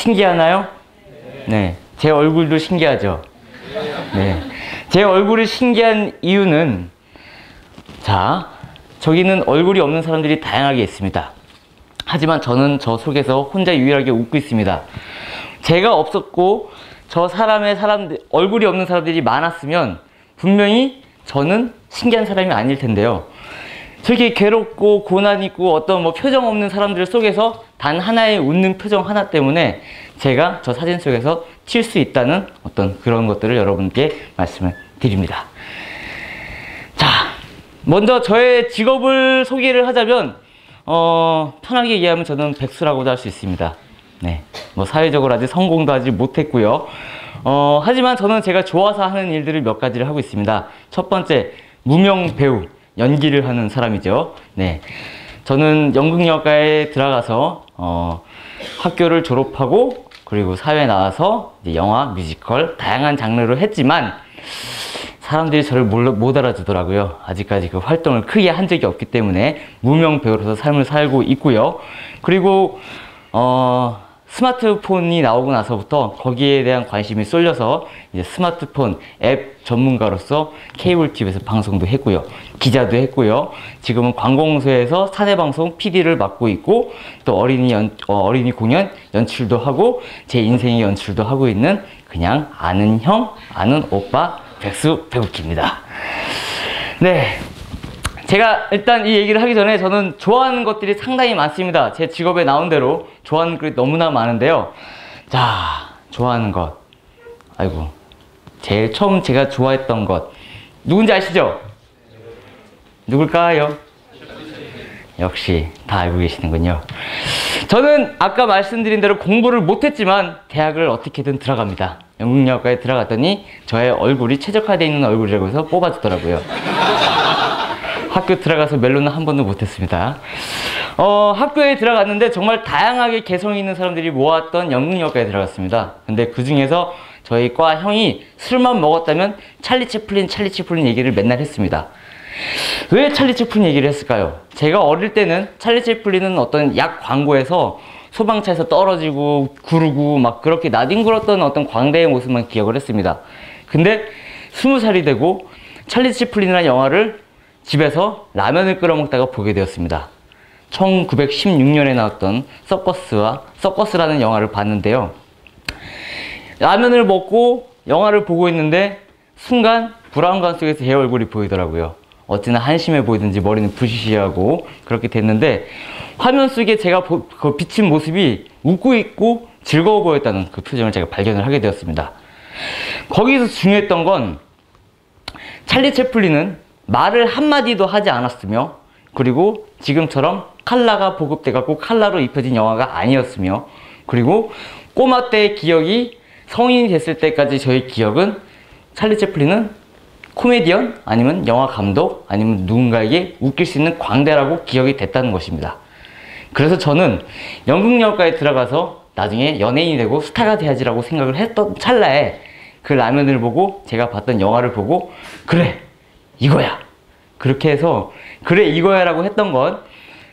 신기하나요? 네. 제 얼굴도 신기하죠? 네. 제 얼굴이 신기한 이유는, 자, 저기는 얼굴이 없는 사람들이 다양하게 있습니다. 하지만 저는 저 속에서 혼자 유일하게 웃고 있습니다. 제가 없었고 저 얼굴이 없는 사람들이 많았으면 분명히 저는 신기한 사람이 아닐 텐데요. 저렇게 괴롭고 고난 있고 어떤 뭐 표정 없는 사람들 속에서 단 하나의 웃는 표정 하나 때문에 제가 저 사진 속에서 튈 수 있다는 어떤 그런 것들을 여러분께 말씀을 드립니다. 자, 먼저 저의 직업을 소개를 하자면 편하게 얘기하면 저는 백수라고도 할 수 있습니다. 네, 뭐 사회적으로 아직 성공도 하지 못했고요. 하지만 저는 제가 좋아서 하는 일들을 몇 가지를 하고 있습니다. 첫 번째, 무명 배우, 연기를 하는 사람이죠. 네, 저는 연극영화과에 들어가서 학교를 졸업하고 그리고 사회에 나와서 이제 영화, 뮤지컬 다양한 장르로 했지만 사람들이 저를 못 알아주더라고요. 아직까지 그 활동을 크게 한 적이 없기 때문에 무명 배우로서 삶을 살고 있고요. 그리고 스마트폰이 나오고 나서부터 거기에 대한 관심이 쏠려서 이제 스마트폰 앱 전문가로서 케이블 TV에서 방송도 했고요. 기자도 했고요. 지금은 관공서에서 사내방송 PD를 맡고 있고 또 어린이 공연 연출도 하고 제 인생의 연출도 하고 있는 그냥 아는 형, 아는 오빠 백수 배우기입니다. 네. 제가 일단 이 얘기를 하기 전에 저는 좋아하는 것들이 상당히 많습니다. 제 직업에 나온 대로 좋아하는 것이 너무나 많은데요. 자, 좋아하는 것. 아이고. 제일 처음 제가 좋아했던 것. 누군지 아시죠? 누굴까요? 역시 다 알고 계시는군요. 저는 아까 말씀드린 대로 공부를 못했지만 대학을 어떻게든 들어갑니다. 연극영화과에 들어갔더니 저의 얼굴이 최적화되어 있는 얼굴이라고 해서 뽑아주더라고요. 학교 들어가서 멜로는 한 번도 못했습니다. 학교에 들어갔는데 정말 다양하게 개성이 있는 사람들이 모았던 연극영화과에 들어갔습니다. 근데 그 중에서 저희 과 형이 술만 먹었다면 찰리 채플린 얘기를 맨날 했습니다. 왜 찰리 채플린 얘기를 했을까요? 제가 어릴 때는 찰리 채플린은 어떤 약 광고에서 소방차에서 떨어지고 구르고 막 그렇게 나뒹굴었던 어떤 광대의 모습만 기억을 했습니다. 근데 20살이 되고 찰리 채플린이라는 영화를 집에서 라면을 끓여 먹다가 보게 되었습니다. 1916년에 나왔던 서커스라는 영화를 봤는데요. 라면을 먹고 영화를 보고 있는데 순간 브라운관 속에서 제 얼굴이 보이더라고요. 어찌나 한심해 보이든지 머리는 부시시하고 그렇게 됐는데 화면 속에 제가 그 비친 모습이 웃고 있고 즐거워 보였다는 그 표정을 제가 발견을 하게 되었습니다. 거기서 중요했던 건 찰리 채플린은 말을 한마디도 하지 않았으며 그리고 지금처럼 칼라가 보급돼갖고 칼라로 입혀진 영화가 아니었으며 그리고 꼬마 때의 기억이 성인이 됐을 때까지 저의 기억은 찰리 채플린은 코미디언 아니면 영화 감독 아니면 누군가에게 웃길 수 있는 광대라고 기억이 됐다는 것입니다. 그래서 저는 연극영화과에 들어가서 나중에 연예인이 되고 스타가 돼야지라고 생각을 했던 찰나에 그 라면을 보고 제가 봤던 영화를 보고 그래 이거야 그렇게 해서 그래 이거야 라고 했던 건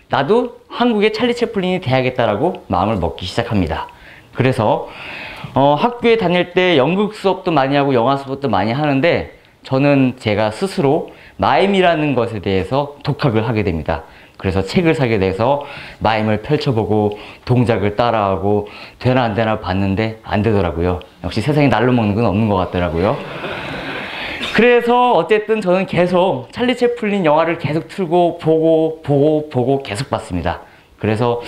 나도 한국의 찰리 채플린이 돼야겠다라고 마음을 먹기 시작합니다. 그래서 학교에 다닐 때 연극 수업도 많이 하고 영화 수업도 많이 하는데 저는 제가 스스로 마임이라는 것에 대해서 독학을 하게 됩니다. 그래서 책을 사게 돼서 마임을 펼쳐보고 동작을 따라하고 되나 안 되나 봤는데 안 되더라고요. 역시 세상에 날로 먹는 건 없는 것 같더라고요. 그래서 어쨌든 저는 계속 찰리 채플린 영화를 계속 틀고 보고 계속 봤습니다. 그래서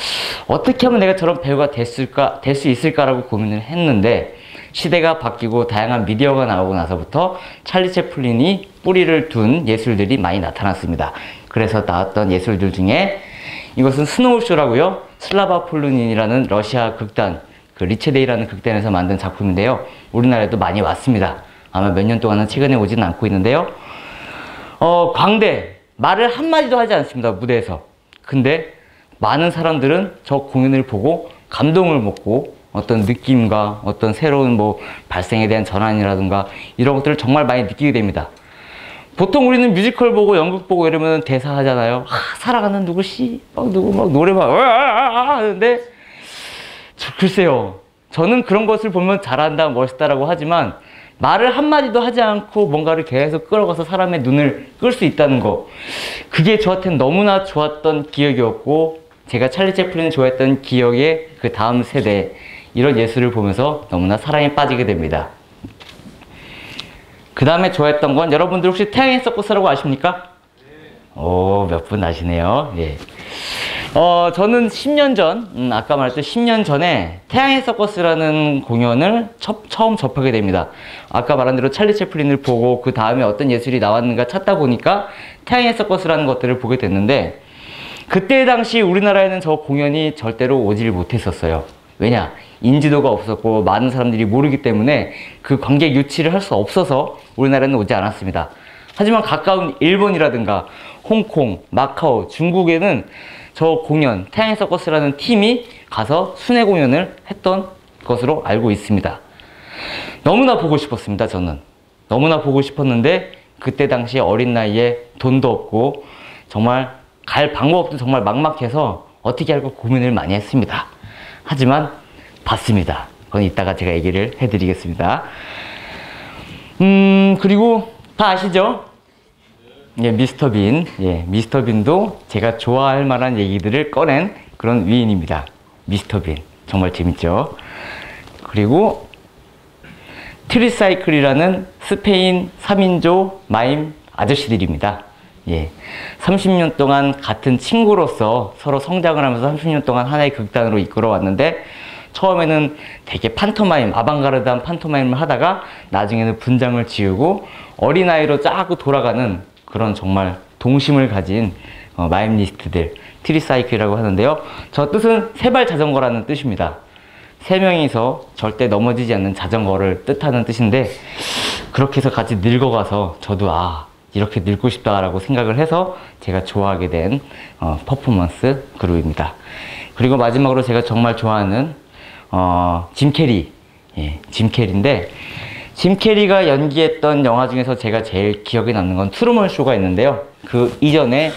어떻게 하면 내가 저런 배우가 될 수 있을까라고 고민을 했는데 시대가 바뀌고 다양한 미디어가 나오고 나서부터 찰리 채플린이 뿌리를 둔 예술들이 많이 나타났습니다. 그래서 나왔던 예술들 중에 이것은 스노우쇼라고요. 슬라바 폴루닌이라는 러시아 극단, 그 리체데이라는 극단에서 만든 작품인데요. 우리나라에도 많이 왔습니다. 아마 몇 년 동안은 최근에 오지는 않고 있는데요. 광대, 말을 한마디도 하지 않습니다. 무대에서. 근데 많은 사람들은 저 공연을 보고 감동을 먹고 어떤 느낌과 어떤 새로운 발생에 대한 전환이라든가 이런 것들을 정말 많이 느끼게 됩니다. 보통 우리는 뮤지컬 보고 연극 보고 이러면 대사 하잖아요. 사랑하는 누구씨, 누구 노래 막 하는데 글쎄요. 저는 그런 것을 보면 잘한다, 멋있다라고 하지만 말을 한마디도 하지 않고 뭔가를 계속 끌어가서 사람의 눈을 끌 수 있다는 거, 그게 저한테는 너무나 좋았던 기억이었고, 제가 찰리 채플린을 좋아했던 기억의 그 다음 세대, 이런 예술을 보면서 너무나 사랑에 빠지게 됩니다. 그 다음에 좋아했던 건, 여러분들 혹시 태양의 서커스라고 아십니까? 오, 몇 분 아시네요. 예. 저는 10년 전, 아까 말했던 10년 전에 태양의 서커스라는 공연을 처음 접하게 됩니다. 아까 말한 대로 찰리 채플린을 보고 그 다음에 어떤 예술이 나왔는가 찾다 보니까 태양의 서커스라는 것들을 보게 됐는데, 그때 당시 우리나라에는 저 공연이 절대로 오질 못했었어요. 왜냐? 인지도가 없었고 많은 사람들이 모르기 때문에 그 관객 유치를 할 수 없어서 우리나라에는 오지 않았습니다. 하지만 가까운 일본이라든가 홍콩, 마카오, 중국에는 저 공연, 태양의 서커스라는 팀이 가서 순회 공연을 했던 것으로 알고 있습니다. 너무나 보고 싶었습니다, 저는. 너무나 보고 싶었는데 그때 당시 어린 나이에 돈도 없고 정말 갈 방법도 정말 막막해서 어떻게 할까 고민을 많이 했습니다. 하지만 봤습니다. 그건 이따가 제가 얘기를 해드리겠습니다. 그리고 다 아시죠? 예, 미스터 빈. 예, 미스터 빈도 제가 좋아할 만한 얘기들을 꺼낸 그런 위인입니다. 미스터 빈. 정말 재밌죠? 그리고 트리사이클이라는 스페인 3인조 마임 아저씨들입니다. 예, 30년 동안 같은 친구로서 서로 성장을 하면서 30년 동안 하나의 극단으로 이끌어왔는데, 처음에는 되게 판토마임, 아방가르드한 판토마임을 하다가 나중에는 분장을 지우고 어린아이로 자꾸 돌아가는 그런 정말 동심을 가진 마임리스트들, 트리사이클이라고 하는데요. 저 뜻은 세발 자전거라는 뜻입니다. 세 명이서 절대 넘어지지 않는 자전거를 뜻하는 뜻인데, 그렇게 해서 같이 늙어가서 저도 이렇게 늙고 싶다라고 생각을 해서 제가 좋아하게 된 퍼포먼스 그룹입니다. 그리고 마지막으로 제가 정말 좋아하는 짐 캐리. 예, 짐 캐리인데, 짐 캐리가 연기했던 영화 중에서 제가 제일 기억에 남는 건 트루먼 쇼가 있는데요. 그 이전에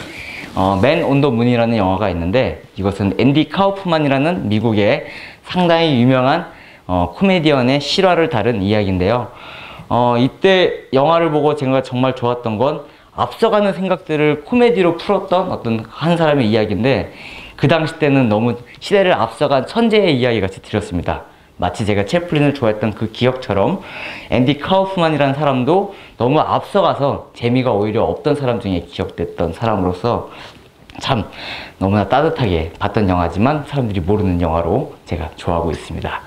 맨 온 더 문이라는 영화가 있는데, 이것은 앤디 카우프만이라는 미국의 상당히 유명한 코미디언의 실화를 다룬 이야기인데요. 이때 영화를 보고 제가 정말 좋았던 건 앞서가는 생각들을 코미디로 풀었던 어떤 한 사람의 이야기인데, 그 당시 때는 너무 시대를 앞서간 천재의 이야기 같이 들렸습니다. 마치 제가 채플린을 좋아했던 그 기억처럼 앤디 카우프만이라는 사람도 너무 앞서가서 재미가 오히려 없던 사람 중에 기억됐던 사람으로서 참 너무나 따뜻하게 봤던 영화지만 사람들이 모르는 영화로 제가 좋아하고 있습니다.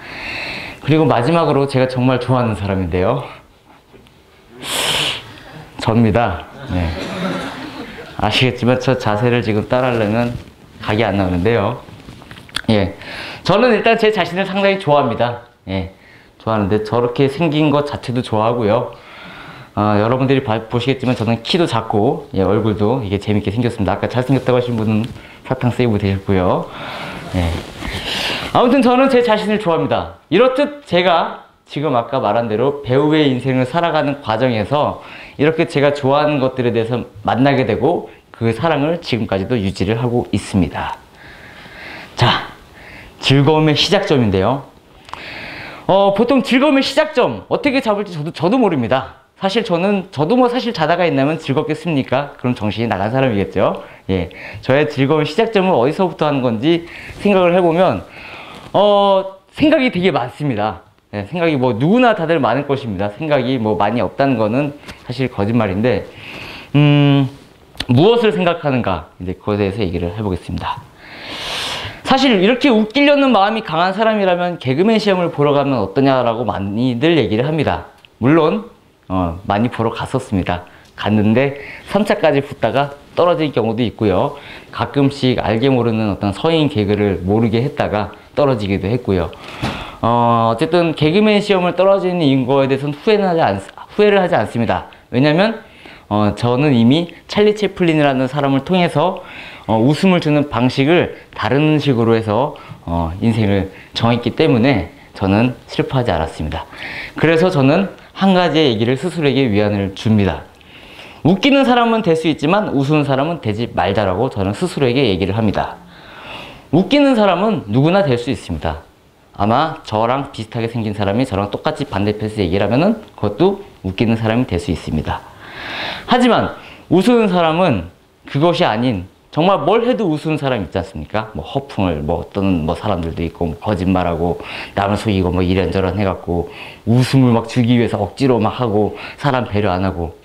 그리고 마지막으로 제가 정말 좋아하는 사람인데요. 접니다. 네. 아시겠지만 저 자세를 지금 따라하려면 각이 안 나오는데요. 예. 저는 일단 제 자신을 상당히 좋아합니다. 예. 좋아하는데 저렇게 생긴 것 자체도 좋아하고요. 여러분들이 보시겠지만 저는 키도 작고, 예, 얼굴도 이게 재밌게 생겼습니다. 아까 잘생겼다고 하신 분은 사탕 세이브 되셨고요. 예. 아무튼 저는 제 자신을 좋아합니다. 이렇듯 제가 지금 아까 말한 대로 배우의 인생을 살아가는 과정에서 이렇게 제가 좋아하는 것들에 대해서 만나게 되고 그 사랑을 지금까지도 유지를 하고 있습니다. 자, 즐거움의 시작점인데요. 보통 즐거움의 시작점 어떻게 잡을지 저도 모릅니다. 사실 저도 뭐 사실 자다가 있나면 즐겁겠습니까? 그럼 정신이 나간 사람이겠죠. 예, 저의 즐거운 시작점은 어디서부터 하는 건지 생각을 해보면 생각이 되게 많습니다. 예, 생각이 뭐 누구나 다들 많을 것입니다. 생각이 뭐 많이 없다는 거는 사실 거짓말인데, 무엇을 생각하는가, 이제 그거에 대해서 얘기를 해보겠습니다. 사실 이렇게 웃기려는 마음이 강한 사람이라면 개그맨 시험을 보러 가면 어떠냐라고 많이들 얘기를 합니다. 물론 많이 보러 갔었습니다. 갔는데 3차까지 붙다가 떨어질 경우도 있고요. 가끔씩 알게 모르는 어떤 서인 개그를 모르게 했다가 떨어지기도 했고요. 어쨌든 개그맨 시험을 떨어지는 인거에 대해서는 후회를 하지 않습니다. 왜냐면 저는 이미 찰리 채플린이라는 사람을 통해서 웃음을 주는 방식을 다른 식으로 해서 인생을 정했기 때문에 저는 슬퍼하지 않았습니다. 그래서 저는 한 가지의 얘기를 스스로에게 위안을 줍니다. 웃기는 사람은 될 수 있지만 우스운 사람은 되지 말자라고 저는 스스로에게 얘기를 합니다. 웃기는 사람은 누구나 될 수 있습니다. 아마 저랑 비슷하게 생긴 사람이 저랑 똑같이 반대편에서 얘기를 하면은 그것도 웃기는 사람이 될 수 있습니다. 하지만 웃으는 사람은 그것이 아닌 정말 뭘 해도 웃으는 사람 있지 않습니까? 뭐 허풍을 뭐 어떤 뭐 사람들도 있고 뭐 거짓말하고 남을 속이고 뭐 이런저런 해갖고 웃음을 막 주기 위해서 억지로 막 하고 사람 배려 안 하고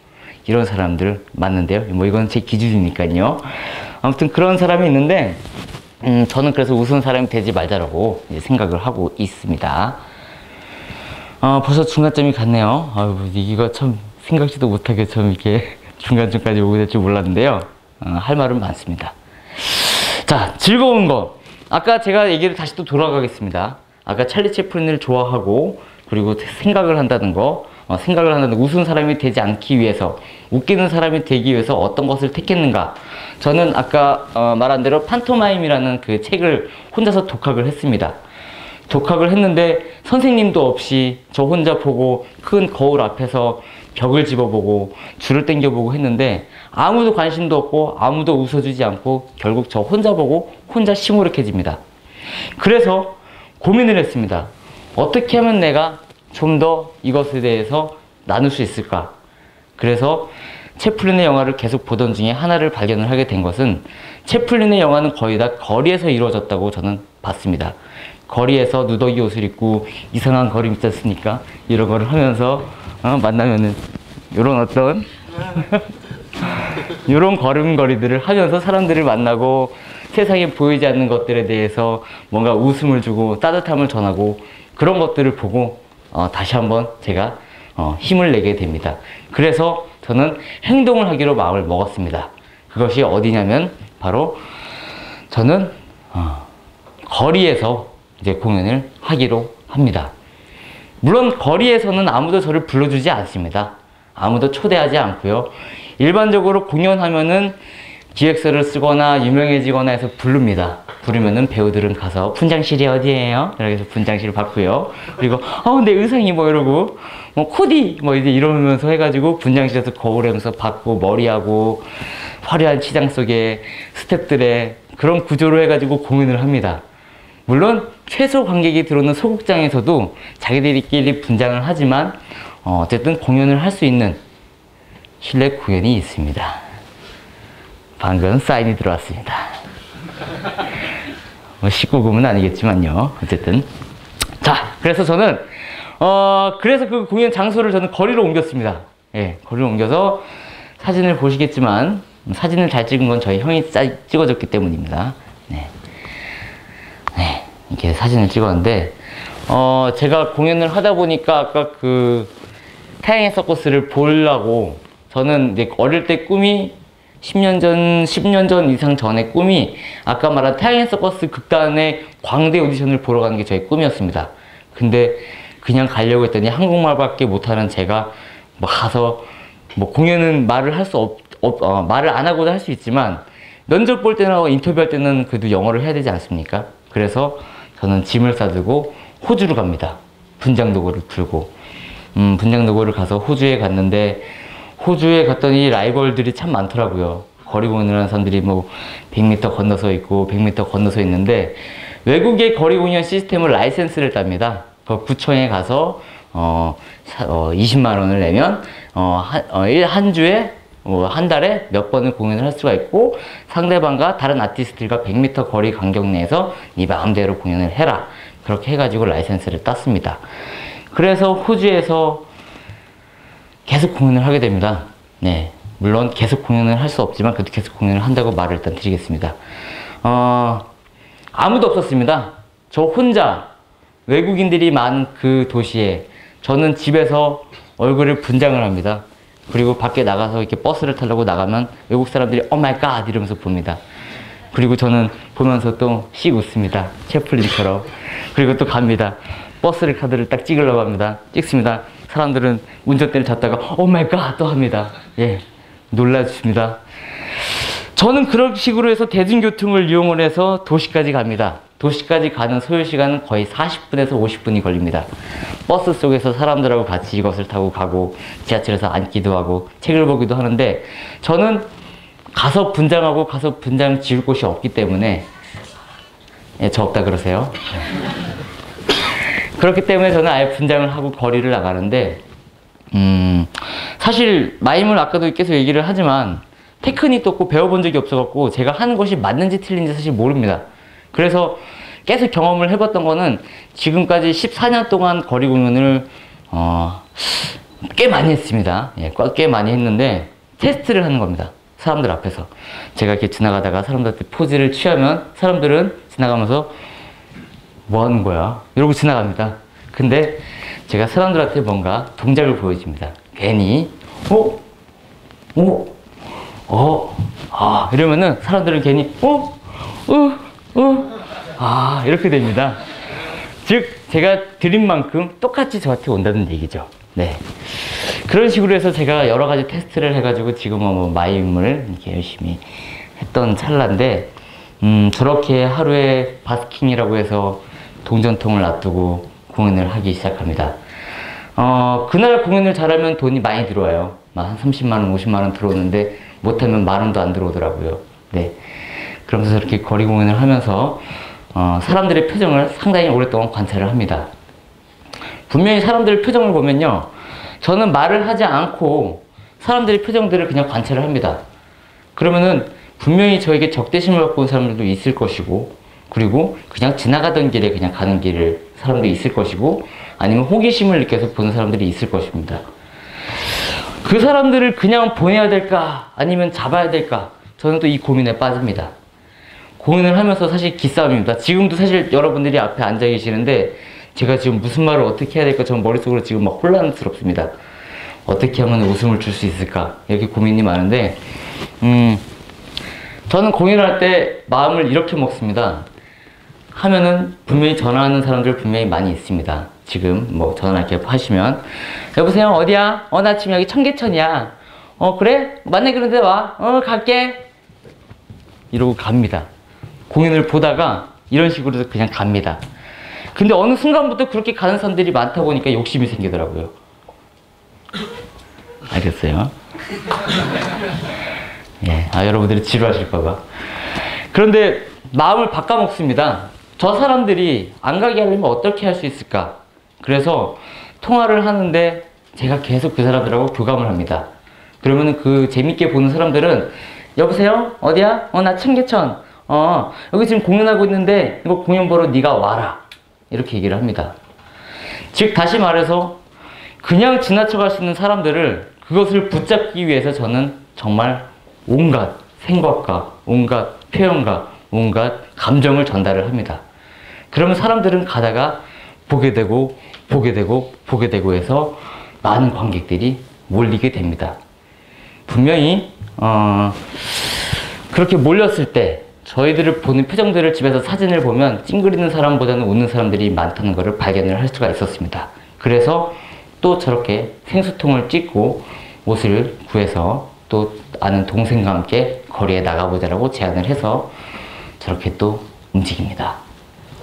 이런 사람들 맞는데요. 뭐 이건 제 기준이니까요. 아무튼 그런 사람이 있는데 저는 그래서 웃은 사람이 되지 말자라고 이제 생각을 하고 있습니다. 벌써 중간점이 갔네요. 아유, 이거 참 생각지도 못하게 좀 이렇게 중간점까지 오게 될 줄 몰랐는데요. 할 말은 많습니다. 자, 즐거운 거. 아까 제가 얘기를 다시 또 돌아가겠습니다. 아까 찰리 채플린을 좋아하고 그리고 생각을 한다는 거, 웃은 사람이 되지 않기 위해서, 웃기는 사람이 되기 위해서 어떤 것을 택했는가. 저는 아까 말한 대로 판토마임이라는 그 책을 혼자서 독학을 했습니다. 독학을 했는데 선생님도 없이 저 혼자 보고 큰 거울 앞에서 벽을 집어보고 줄을 당겨보고 했는데 아무도 관심도 없고 아무도 웃어주지 않고 결국 저 혼자 보고 혼자 시무룩해집니다. 그래서 고민을 했습니다. 어떻게 하면 내가 좀 더 이것에 대해서 나눌 수 있을까? 그래서 채플린의 영화를 계속 보던 중에 하나를 발견을 하게 된 것은 채플린의 영화는 거의 다 거리에서 이루어졌다고 저는 봤습니다. 거리에서 누더기 옷을 입고 이상한 걸음 있지 않습니까? 이런 거를 하면서 만나면은 요런 어떤 요런 걸음걸이들을 하면서 사람들을 만나고 세상에 보이지 않는 것들에 대해서 뭔가 웃음을 주고 따뜻함을 전하고 그런 것들을 보고 다시 한번 제가 힘을 내게 됩니다. 그래서 저는 행동을 하기로 마음을 먹었습니다. 그것이 어디냐면 바로 저는 거리에서 이제 공연을 하기로 합니다. 물론 거리에서는 아무도 저를 불러주지 않습니다. 아무도 초대하지 않고요. 일반적으로 공연하면은 기획서를 쓰거나 유명해지거나 해서 부릅니다. 부르면은 배우들은 가서 분장실이 어디예요? 이렇게 해서 분장실을 받고요. 그리고 근데 의상이 뭐 이러고 뭐 코디 뭐 이제 이러면서 해가지고 분장실에서 거울하면서 받고 머리하고 화려한 치장 속에 스태프들의 그런 구조로 해가지고 공연을 합니다. 물론 최소 관객이 들어오는 소극장에서도 자기들끼리 분장을 하지만 어쨌든 공연을 할 수 있는 실내 공연이 있습니다. 방금 사인이 들어왔습니다. 19금은 아니겠지만요. 어쨌든 자, 그래서 저는 그래서 그 공연 장소를 저는 거리로 옮겼습니다. 예, 거리로 옮겨서 사진을 보시겠지만 사진을 잘 찍은 건 저희 형이 찍어줬기 때문입니다. 네. 이렇게 사진을 찍었는데 제가 공연을 하다 보니까 아까 그 태양의 서커스를 보려고 저는 이제 어릴 때 꿈이 10년 전 이상 전에 꿈이 아까 말한 태양의 서커스 극단의 광대 오디션을 보러 가는 게 저의 꿈이었습니다. 근데 그냥 가려고 했더니 한국말밖에 못하는 제가 뭐 가서 뭐 공연은 말을 할 수 말을 안 하고도 할 수 있지만 면접 볼 때나 인터뷰할 때는 그래도 영어를 해야 되지 않습니까? 그래서 저는 짐을 싸들고 호주로 갑니다. 분장도구를 들고 분장도구를 가서 호주에 갔는데 호주에 갔더니 라이벌들이 참 많더라고요. 거리 공연을 하는 사람들이 뭐 100m 건너서 있고 100m 건너서 있는데 외국의 거리 공연 시스템을 라이센스를 땁니다. 그 구청에 가서 20만 원을 내면 한 주에 한 달에 몇 번을 공연을 할 수가 있고 상대방과 다른 아티스트들과 100m 거리 간격 내에서 네 마음대로 공연을 해라. 그렇게 해가지고 라이센스를 땄습니다. 그래서 호주에서 계속 공연을 하게 됩니다. 네, 물론 계속 공연을 할 수 없지만 그래도 계속 공연을 한다고 말을 일단 드리겠습니다. 아무도 없었습니다. 저 혼자 외국인들이 많은 그 도시에 저는 집에서 얼굴을 분장을 합니다. 그리고 밖에 나가서 이렇게 버스를 타려고 나가면 외국 사람들이 오 마이 갓 이러면서 봅니다. 그리고 저는 보면서 또 씩 웃습니다. 채플린처럼. 그리고 또 갑니다. 버스를 카드를 딱 찍으려고 합니다. 찍습니다. 사람들은 운전대를 잡다가 오 마이 갓 또 합니다. 예, 놀라주십니다. 저는 그런 식으로 해서 대중교통을 이용을 해서 도시까지 갑니다. 도시까지 가는 소요시간은 거의 40분에서 50분이 걸립니다. 버스 속에서 사람들하고 같이 이것을 타고 가고 지하철에서 앉기도 하고 책을 보기도 하는데 저는 가서 분장하고 가서 분장 지을 곳이 없기 때문에 예, 저 없다 그러세요. 그렇기 때문에 저는 아예 분장을 하고 거리를 나가는데, 사실 마임을 아까도 계속 얘기를 하지만 테크닉도 없고 배워본 적이 없어갖고 제가 하는 것이 맞는지 틀린지 사실 모릅니다. 그래서 계속 경험을 해봤던 거는 지금까지 14년 동안 거리 공연을 꽤 많이 했습니다. 예, 꽤 많이 했는데 테스트를 하는 겁니다. 사람들 앞에서. 제가 이렇게 지나가다가 사람들한테 포즈를 취하면 사람들은 지나가면서 뭐 하는 거야? 이러고 지나갑니다. 근데 제가 사람들한테 뭔가 동작을 보여줍니다. 괜히 이러면은 사람들은 괜히 이렇게 됩니다. 즉 제가 드린 만큼 똑같이 저한테 온다는 얘기죠. 네. 그런 식으로 해서 제가 여러 가지 테스트를 해가지고 지금은 뭐 마임을 이렇게 열심히 했던 찰나인데, 저렇게 하루에 바스킹이라고 해서 동전통을 놔두고 공연을 하기 시작합니다. 그날 공연을 잘하면 돈이 많이 들어와요. 한 30만원, 50만원 들어오는데 못하면 10,000원도 안 들어오더라고요. 네. 그러면서 이렇게 거리 공연을 하면서 사람들의 표정을 상당히 오랫동안 관찰을 합니다. 분명히 사람들의 표정을 보면요, 저는 말을 하지 않고 사람들의 표정들을 그냥 관찰을 합니다. 그러면은 분명히 저에게 적대심을 갖고 온 사람들도 있을 것이고, 그리고 그냥 지나가던 길에 그냥 가는 길을 사람들이 있을 것이고, 아니면 호기심을 느껴서 보는 사람들이 있을 것입니다. 그 사람들을 그냥 보내야 될까 아니면 잡아야 될까, 저는 또 이 고민에 빠집니다. 공연을 하면서 사실 기싸움입니다. 지금도 사실 여러분들이 앞에 앉아 계시는데 제가 지금 무슨 말을 어떻게 해야 될까, 전 머릿속으로 지금 막 혼란스럽습니다. 어떻게 하면 웃음을 줄 수 있을까, 이렇게 고민이 많은데, 저는 공연할 때 마음을 이렇게 먹습니다. 하면은 분명히 전화하는 사람들 분명히 많이 있습니다. 지금 뭐 전화 이렇게 하시면, 여보세요, 어디야? 나 지금 여기 청계천이야. 그래? 만나기로 했는데 와. 갈게. 이러고 갑니다. 공연을 보다가 이런 식으로 그냥 갑니다. 근데 어느 순간부터 그렇게 가는 사람들이 많다 보니까 욕심이 생기더라고요. 알겠어요? 예, 여러분들이 지루하실까봐. 그런데 마음을 바꿔먹습니다. 저 사람들이 안 가게 하려면 어떻게 할 수 있을까? 그래서 통화를 하는데 제가 계속 그 사람들하고 교감을 합니다. 그러면은 그 재밌게 보는 사람들은, 여보세요? 어디야? 나 청계천. 여기 지금 공연하고 있는데 이거 공연 보러 네가 와라. 이렇게 얘기를 합니다. 즉 다시 말해서 그냥 지나쳐갈 수 있는 사람들을, 그것을 붙잡기 위해서 저는 정말 온갖 생각과 온갖 표현과 온갖 감정을 전달을 합니다. 그러면 사람들은 가다가 보게 되고 보게 되고 보게 되고 해서 많은 관객들이 몰리게 됩니다. 분명히 그렇게 몰렸을 때 저희들을 보는 표정들을 집에서 사진을 보면 찡그리는 사람보다는 웃는 사람들이 많다는 것을 발견을 할 수가 있었습니다. 그래서 또 저렇게 생수통을 찍고 옷을 구해서 또 아는 동생과 함께 거리에 나가보자라고 제안을 해서 저렇게 또 움직입니다.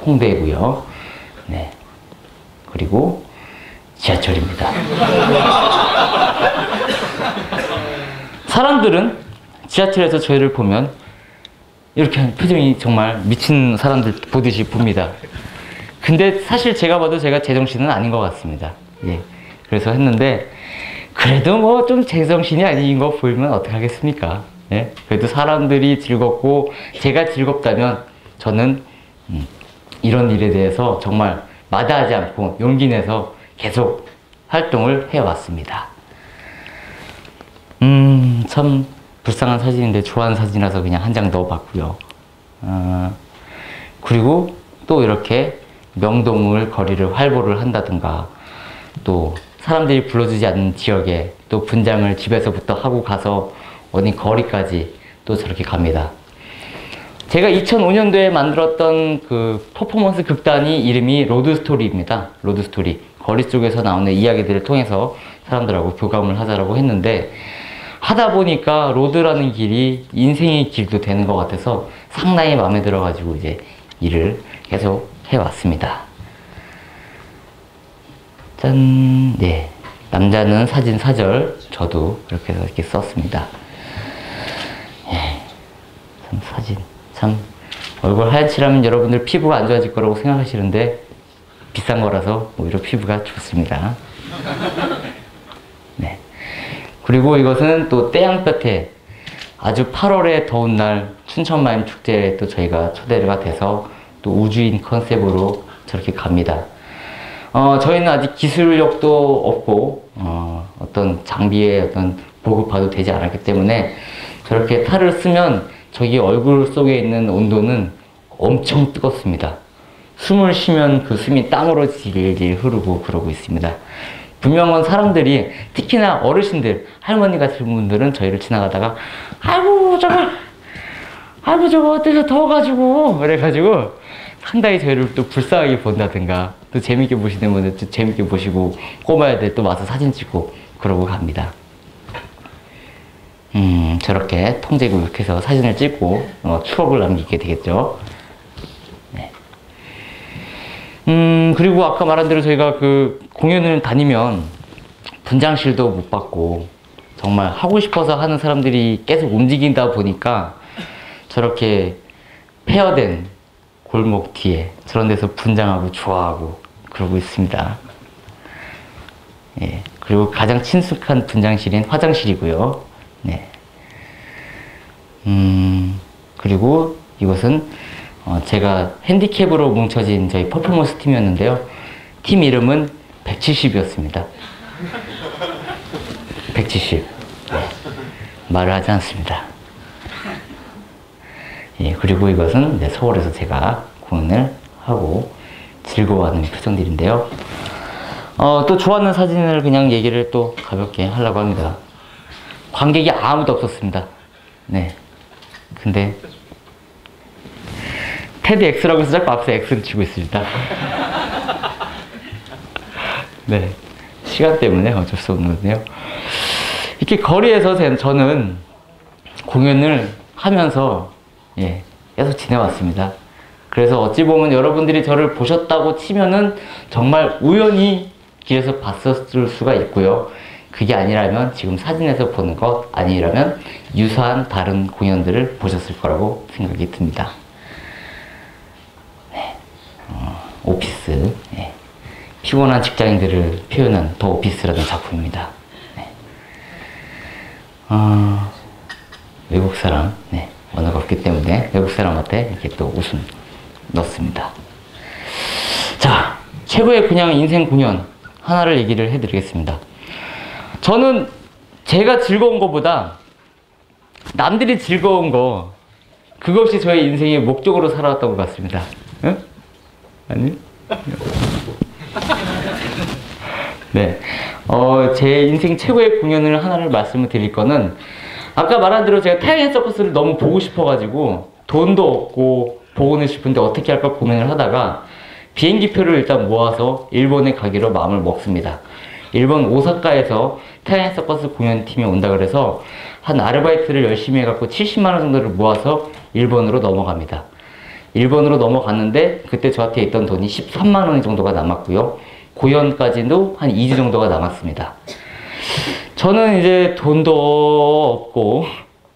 홍대고요. 네. 그리고 지하철입니다. 사람들은 지하철에서 저희를 보면 이렇게 표정이 정말 미친 사람들 보듯이 봅니다. 근데 사실 제가 봐도 제가 제정신은 아닌 것 같습니다. 예. 그래서 했는데, 그래도 뭐 좀 제정신이 아닌 거 보이면 어떡하겠습니까? 예? 그래도 사람들이 즐겁고 제가 즐겁다면 저는 이런 일에 대해서 정말 마다하지 않고 용기 내서 계속 활동을 해왔습니다. 참 불쌍한 사진인데 좋아하는 사진이라서 그냥 한 장 넣어봤고요. 그리고 또 이렇게 명동을 거리를 활보를 한다든가, 또 사람들이 불러주지 않는 지역에 또 분장을 집에서부터 하고 가서 어디 거리까지 또 저렇게 갑니다. 제가 2005년도에 만들었던 그 퍼포먼스 극단이 이름이 로드스토리입니다. 로드스토리. 거리 속에서 나오는 이야기들을 통해서 사람들하고 교감을 하자라고 했는데, 하다 보니까 로드라는 길이 인생의 길도 되는 것 같아서 상당히 마음에 들어가지고 이제 일을 계속 해왔습니다. 짠, 네. 남자는 사진 사절, 저도 그렇게 해서 이렇게 썼습니다. 예. 참 사진, 참 얼굴 하얗지라면 여러분들 피부가 안 좋아질 거라고 생각하시는데 비싼 거라서 오히려 피부가 좋습니다. 네. 그리고 이것은 또 태양볕에 아주 8월의 더운 날 춘천마임 축제에 또 저희가 초대가 돼서 또 우주인 컨셉으로 저렇게 갑니다. 저희는 아직 기술력도 없고 어떤 장비의 어떤 보급화도 되지 않았기 때문에 저렇게 탈을 쓰면 저기 얼굴 속에 있는 온도는 엄청 뜨겁습니다. 숨을 쉬면 그 숨이 땀으로 질질 흐르고 그러고 있습니다. 분명한 사람들이, 특히나 어르신들, 할머니 같은 분들은 저희를 지나가다가 아이고 저거 어때서 더워가지고 그래가지고 상당히 저희를 또 불쌍하게 본다든가 또 재밌게 보시는 분들 또 재밌게 보시고 꼬마애들 또 와서 사진 찍고 그러고 갑니다. 저렇게 통제구역해서 사진을 찍고 추억을 남기게 되겠죠. 네. 그리고 아까 말한 대로 저희가 그 공연을 다니면 분장실도 못 받고 정말 하고 싶어서 하는 사람들이 계속 움직인다 보니까 저렇게 폐허된 골목 뒤에 저런 데서 분장하고 좋아하고 그러고 있습니다. 예. 그리고 가장 친숙한 분장실인 화장실이고요. 네. 그리고 이것은 제가 핸디캡으로 뭉쳐진 저희 퍼포먼스 팀이었는데요. 팀 이름은 170이었습니다. 170. 네. 말을 하지 않습니다. 예, 그리고 이것은 이제 서울에서 제가 공연을 하고 즐거워하는 표정들인데요. 또 좋아하는 사진을 그냥 얘기를 또 가볍게 하려고 합니다. 관객이 아무도 없었습니다. 네. 근데 테드 X라고 해서 자꾸 앞에서 X를 치고 있습니다. 네. 시간 때문에 어쩔 수 없는데요. 이렇게 거리에서 저는 공연을 하면서 계속 지내왔습니다. 그래서 어찌 보면 여러분들이 저를 보셨다고 치면은 정말 우연히 길에서 봤었을 수가 있고요. 그게 아니라면 지금 사진에서 보는 것 아니라면 유사한 다른 공연들을 보셨을 거라고 생각이 듭니다. 네. 오피스. 네. 피곤한 직장인들을 표현한 더 오피스라는 작품입니다. 네. 외국 사람. 네. 언어가 없기 때문에 외국 사람한테 이렇게 또 웃음 넣습니다. 자, 최고의 그냥 인생 공연 하나를 얘기를 해드리겠습니다. 저는 제가 즐거운 것보다 남들이 즐거운 거, 그것이 저의 인생의 목적으로 살아왔던 것 같습니다. 응? 아니? 네. 제 인생 최고의 공연을 하나를 말씀을 드릴 거는, 아까 말한 대로 제가 태양의 서커스를 너무 보고 싶어가지고 돈도 없고 보고는 싶은데 어떻게 할까 고민을 하다가 비행기표를 일단 모아서 일본에 가기로 마음을 먹습니다. 일본 오사카에서 태양의 서커스 공연팀이 온다 그래서 한 아르바이트를 열심히 해갖고 70만 원 정도를 모아서 일본으로 넘어갑니다. 일본으로 넘어갔는데 그때 저한테 있던 돈이 13만 원 정도가 남았고요. 공연까지도 한 2주 정도가 남았습니다. 저는 이제 돈도 없고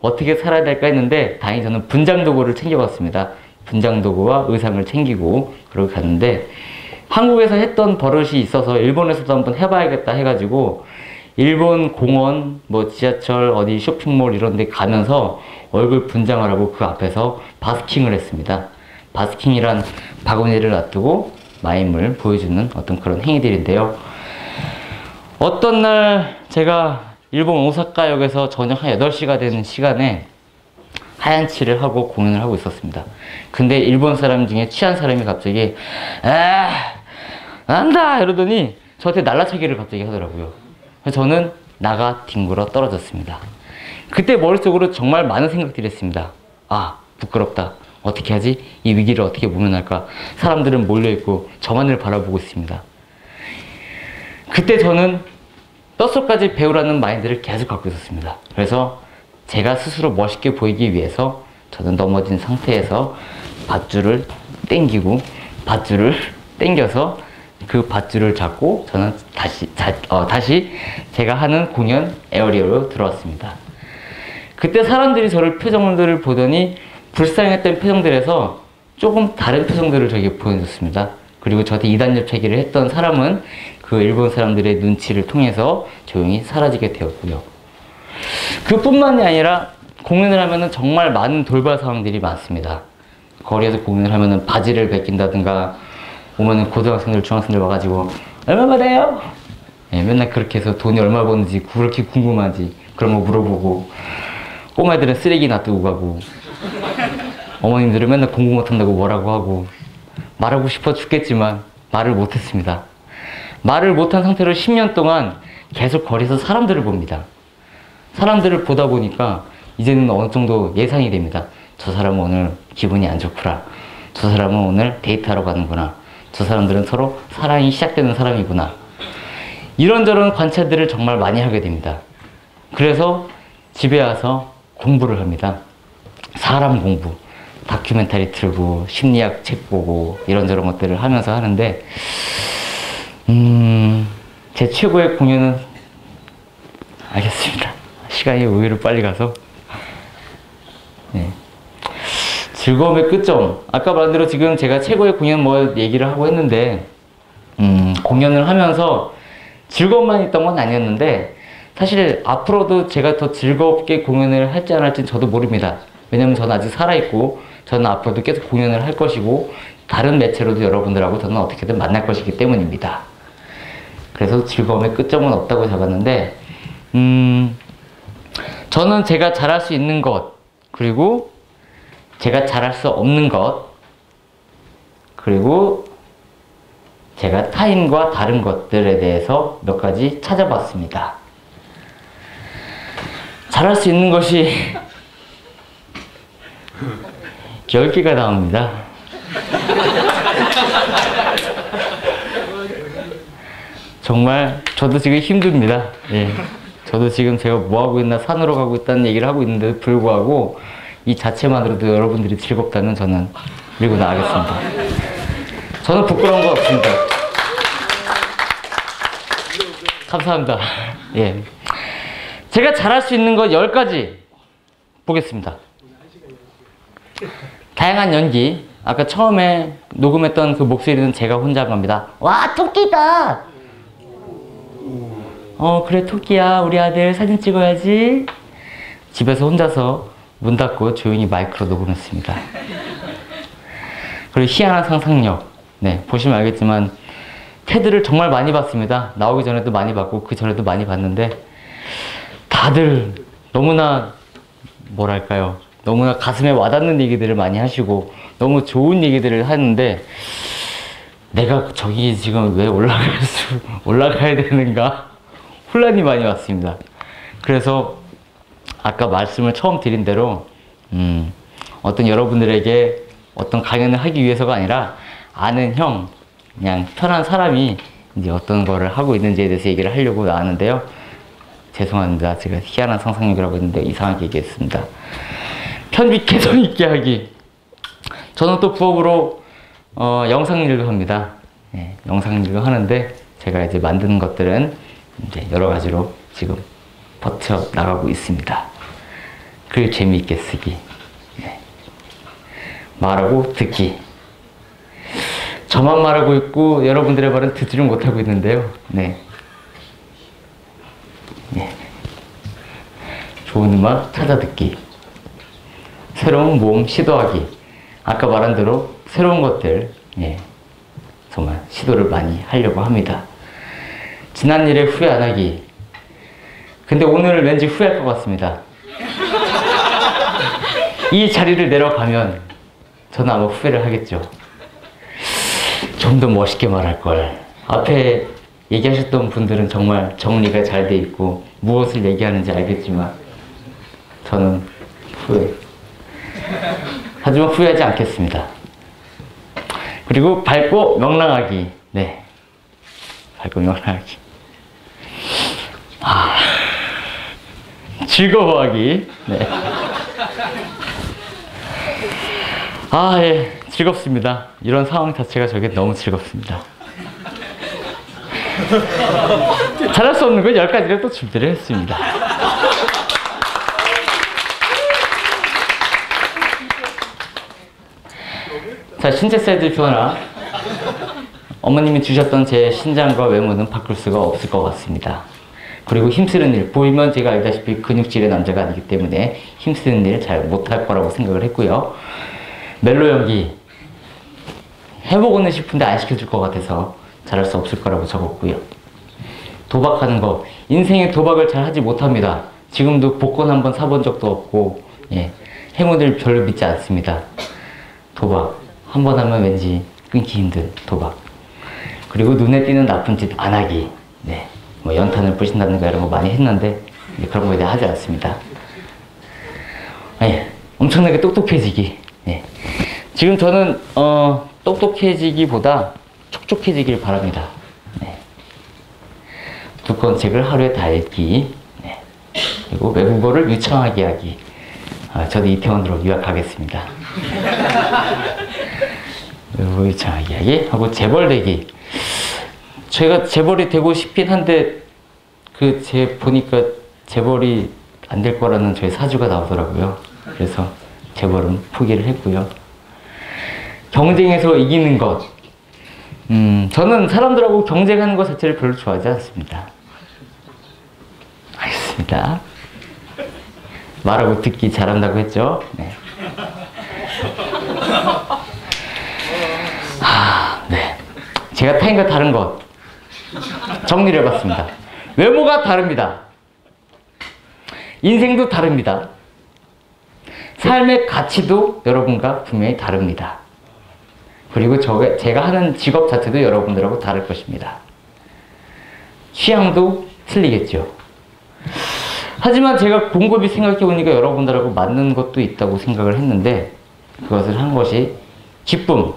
어떻게 살아야 될까 했는데 다행히 저는 분장 도구를 챙겨갔습니다. 분장 도구와 의상을 챙기고 그러고 갔는데, 한국에서 했던 버릇이 있어서 일본에서도 한번 해봐야겠다 해가지고 일본 공원, 뭐 지하철, 어디 쇼핑몰 이런 데 가면서 얼굴 분장하라고 그 앞에서 바스킹을 했습니다. 바스킹이란 바구니를 놔두고 마임을 보여주는 어떤 그런 행위들인데요. 어떤 날 제가 일본 오사카역에서 저녁 한 8시가 되는 시간에 하얀 칠을 하고 공연을 하고 있었습니다. 근데 일본 사람 중에 취한 사람이 갑자기 안다! 이러더니 저한테 날라차기를 갑자기 하더라고요. 그래서 저는 나가 뒹굴어 떨어졌습니다. 그때 머릿속으로 정말 많은 생각들이 했습니다. 아, 부끄럽다. 어떻게 하지? 이 위기를 어떻게 모면할까? 사람들은 몰려있고 저만을 바라보고 있습니다. 그때 저는 뼛속까지 배우라는 마인드를 계속 갖고 있었습니다. 그래서 제가 스스로 멋있게 보이기 위해서 저는 넘어진 상태에서 밧줄을 당기고 밧줄을 당겨서 그 밧줄을 잡고 저는 다시 제가 하는 공연 에어리어로 들어왔습니다. 그때 사람들이 저를 표정들을 보더니 불쌍했던 표정들에서 조금 다른 표정들을 저에게 보여줬습니다. 그리고 저한테 이단 옆차기를 했던 사람은 그 일본 사람들의 눈치를 통해서 조용히 사라지게 되었고요. 그뿐만이 아니라 공연을 하면은 정말 많은 돌발 상황들이 많습니다. 거리에서 공연을 하면은 바지를 벗긴다든가, 오면은 고등학생들, 중학생들 와가지고 얼마 받아요? 예, 맨날 그렇게 해서 돈이 얼마 버는지 그렇게 궁금하지. 그런 거 물어보고, 꼬마애들은 쓰레기 놔두고 가고, 어머님들은 맨날 공부 못한다고 뭐라고 하고, 말하고 싶어 죽겠지만 말을 못했습니다. 말을 못한 상태로 10년 동안 계속 거리에서 사람들을 봅니다. 사람들을 보다 보니까 이제는 어느 정도 예상이 됩니다. 저 사람은 오늘 기분이 안 좋구나. 저 사람은 오늘 데이트하러 가는구나. 저 사람들은 서로 사랑이 시작되는 사람이구나. 이런저런 관찰들을 정말 많이 하게 됩니다. 그래서 집에 와서 공부를 합니다. 사람 공부. 다큐멘터리 틀고 심리학 책 보고 이런저런 것들을 하면서 하는데, 제 최고의 공연은, 알겠습니다. 시간이 의외로 빨리 가서, 네. 즐거움의 끝점. 아까 말한 대로 지금 제가 최고의 공연 뭐 얘기를 하고 했는데, 공연을 하면서 즐거움만 있던 건 아니었는데, 사실 앞으로도 제가 더 즐겁게 공연을 할지 안 할지는 저도 모릅니다. 왜냐면 저는 아직 살아있고, 저는 앞으로도 계속 공연을 할 것이고, 다른 매체로도 여러분들하고 저는 어떻게든 만날 것이기 때문입니다. 그래서 즐거움의 끝점은 없다고 잡았는데, 저는 제가 잘할 수 있는 것, 그리고 제가 잘할 수 없는 것, 그리고 제가 타인과 다른 것들에 대해서 몇 가지 찾아봤습니다. 잘할 수 있는 것이 10개가 나옵니다. 정말 저도 지금 힘듭니다. 예. 저도 지금 제가 뭐하고 있나, 산으로 가고 있다는 얘기를 하고 있는데도 불구하고 이 자체만으로도 여러분들이 즐겁다면 저는 밀고 나가겠습니다. 저는 부끄러운 거 없습니다. 감사합니다. 예. 제가 잘할 수 있는 거 10가지 보겠습니다. 다양한 연기. 아까 처음에 녹음했던 그 목소리는 제가 혼자 한 겁니다. 와, 토끼다! 그래, 토끼야. 우리 아들 사진 찍어야지. 집에서 혼자서 문 닫고 조용히 마이크로 녹음했습니다. 그리고 희한한 상상력. 네, 보시면 알겠지만 테드를 정말 많이 봤습니다. 나오기 전에도 많이 봤고 그 전에도 많이 봤는데, 다들 너무나 뭐랄까요, 너무나 가슴에 와닿는 얘기들을 많이 하시고 너무 좋은 얘기들을 하는데, 내가 저기 지금 왜 올라가야 되는가 혼란이 많이 왔습니다. 그래서 아까 말씀을 처음 드린 대로 어떤 여러분들에게 어떤 강연을 하기 위해서가 아니라, 아는 형, 그냥 편한 사람이 이제 어떤 거를 하고 있는지에 대해서 얘기를 하려고 나왔는데요. 죄송합니다. 제가 희한한 상상력이라고 했는데 이상하게 얘기했습니다. 편집 개성 있게 하기. 저는 또 부업으로 영상 일도 합니다. 네, 영상 일도 하는데, 제가 이제 만드는 것들은 이제 여러 가지로 지금 버텨 나가고 있습니다. 글 재미있게 쓰기. 네. 말하고 듣기. 저만 말하고 있고 여러분들의 말은 듣지를 못하고 있는데요. 네. 네. 좋은 음악 찾아 듣기. 새로운 모험 시도하기. 아까 말한 대로 새로운 것들, 예, 정말 시도를 많이 하려고 합니다. 지난 일에 후회 안 하기. 근데 오늘 왠지 후회할 것 같습니다. 이 자리를 내려가면 저는 아마 후회를 하겠죠. 좀 더 멋있게 말할 걸. 앞에 얘기하셨던 분들은 정말 정리가 잘 돼 있고 무엇을 얘기하는지 알겠지만 저는 후회. 하지만 후회하지 않겠습니다. 그리고 밝고 명랑하기. 네, 밝고 명랑하기. 즐거워하기. 네. 예, 즐겁습니다. 이런 상황 자체가 저게 너무 즐겁습니다. 잘할 수 없는 건 10가지를 또 준비를 했습니다. 자, 신체 사이즈 변화. 어머님이 주셨던 제 신장과 외모는 바꿀 수가 없을 것 같습니다. 그리고 힘쓰는 일, 보이면 제가 알다시피 근육질의 남자가 아니기 때문에 힘쓰는 일 잘 못할 거라고 생각을 했고요. 멜로 연기 해보고는 싶은데 안 시켜줄 것 같아서 잘할 수 없을 거라고 적었고요. 도박하는 거, 인생에 도박을 잘 하지 못합니다. 지금도 복권 한번 사본 적도 없고, 예, 행운을 별로 믿지 않습니다. 도박 한 번 하면 왠지 끊기 힘든 도박. 그리고 눈에 띄는 나쁜 짓 안 하기. 네, 뭐 연탄을 부신다든가 이런 거 많이 했는데 그런 거에 대해 하지 않습니다. 예, 엄청나게 똑똑해지기. 예. 지금 저는 똑똑해지기보다 촉촉해지길 바랍니다. 네. 두꺼운 책을 하루에 다 읽기. 네. 그리고 외국어를 유창하게 하기. 저도 이태원으로 유학하겠습니다. 외국어 유창하게 하기 하고 재벌되기. 제가 재벌이 되고 싶긴 한데 보니까 재벌이 안 될 거라는 저희 사주가 나오더라고요. 그래서 재벌은 포기를 했고요. 경쟁에서 이기는 것. 저는 사람들하고 경쟁하는 것 자체를 별로 좋아하지 않습니다. 알겠습니다. 말하고 듣기 잘한다고 했죠? 네. 네. 제가 타인과 다른 것 정리를 해봤습니다. 외모가 다릅니다. 인생도 다릅니다. 삶의 가치도 여러분과 분명히 다릅니다. 그리고 제가 하는 직업 자체도 여러분들하고 다를 것입니다. 취향도 틀리겠죠. 하지만 제가 곰곰이 생각해보니까 여러분들하고 맞는 것도 있다고 생각을 했는데 그것을 한 것이 기쁨.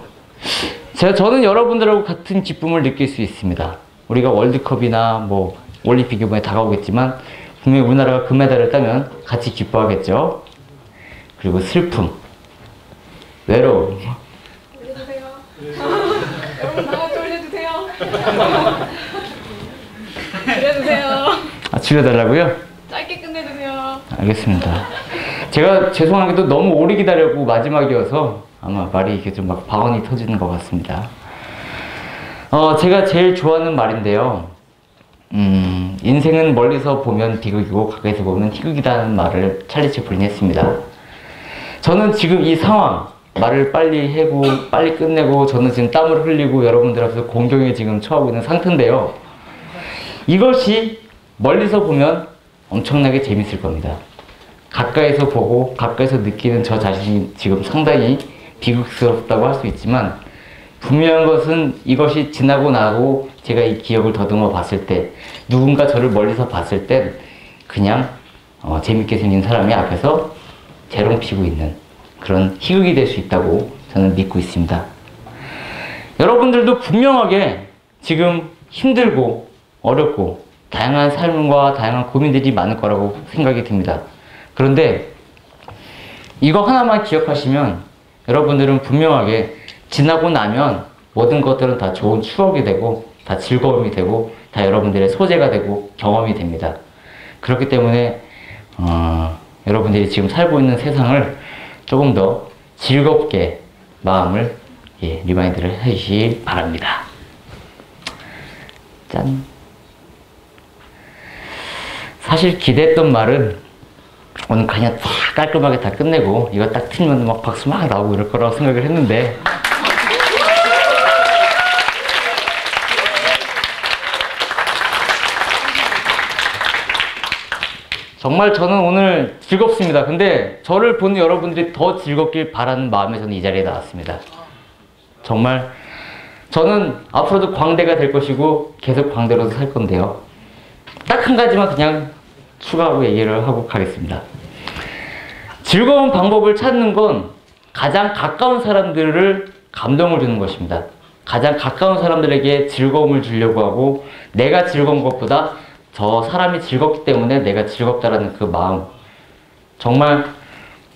저는 여러분들하고 같은 기쁨을 느낄 수 있습니다. 우리가 월드컵이나 뭐 올림픽 이번에 다가오겠지만 분명히 우리나라가 금메달을 따면 같이 기뻐하겠죠. 그리고 슬픔, 외로움. 올려주세요. 여러분 다 같이 올려주세요. 줄여주세요. 줄여달라고요? 짧게 끝내주세요. 알겠습니다. 제가 죄송하게도 너무 오래 기다렸고 마지막이어서 아마 말이 이렇게 좀 막 방언이 터지는 것 같습니다. 제가 제일 좋아하는 말인데요. 인생은 멀리서 보면 비극이고 가까이서 보면 희극이라는 말을 찰리 채플린이 했습니다. 저는 지금 이 상황, 말을 빨리 하고 빨리 끝내고 저는 지금 땀을 흘리고 여러분들 앞에서 공경에 지금 처하고 있는 상태인데요. 이것이 멀리서 보면 엄청나게 재밌을 겁니다. 가까이서 보고 가까이서 느끼는 저 자신이 지금 상당히 비극스럽다고 할 수 있지만 분명한 것은 이것이 지나고 나고 제가 이 기억을 더듬어 봤을 때 누군가 저를 멀리서 봤을 땐 그냥 재밌게 생긴 사람이 앞에서 재롱 피고 있는 그런 희극이 될 수 있다고 저는 믿고 있습니다. 여러분들도 분명하게 지금 힘들고 어렵고 다양한 삶과 다양한 고민들이 많을 거라고 생각이 듭니다. 그런데 이거 하나만 기억하시면 여러분들은 분명하게 지나고 나면 모든 것들은 다 좋은 추억이 되고 다 즐거움이 되고 다 여러분들의 소재가 되고 경험이 됩니다. 그렇기 때문에 여러분들이 지금 살고 있는 세상을 조금 더 즐겁게 마음을 리마인드를 하시길 바랍니다. 짠. 사실 기대했던 말은 오늘 그냥 다 깔끔하게 다 끝내고 이거 딱 틀면 막 박수 막 나오고 이럴 거라고 생각을 했는데 정말 저는 오늘 즐겁습니다. 근데 저를 보는 여러분들이 더 즐겁길 바라는 마음에 저는 이 자리에 나왔습니다. 정말 저는 앞으로도 광대가 될 것이고 계속 광대로도 살 건데요. 딱 한 가지만 그냥 추가하고 얘기를 하고 가겠습니다. 즐거운 방법을 찾는 건 가장 가까운 사람들을 감동을 주는 것입니다. 가장 가까운 사람들에게 즐거움을 주려고 하고 내가 즐거운 것보다 저 사람이 즐겁기 때문에 내가 즐겁다라는 그 마음, 정말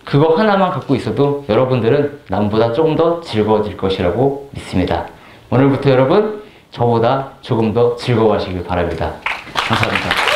그거 하나만 갖고 있어도 여러분들은 남보다 조금 더 즐거워질 것이라고 믿습니다. 오늘부터 여러분 저보다 조금 더 즐거워하시길 바랍니다. 감사합니다.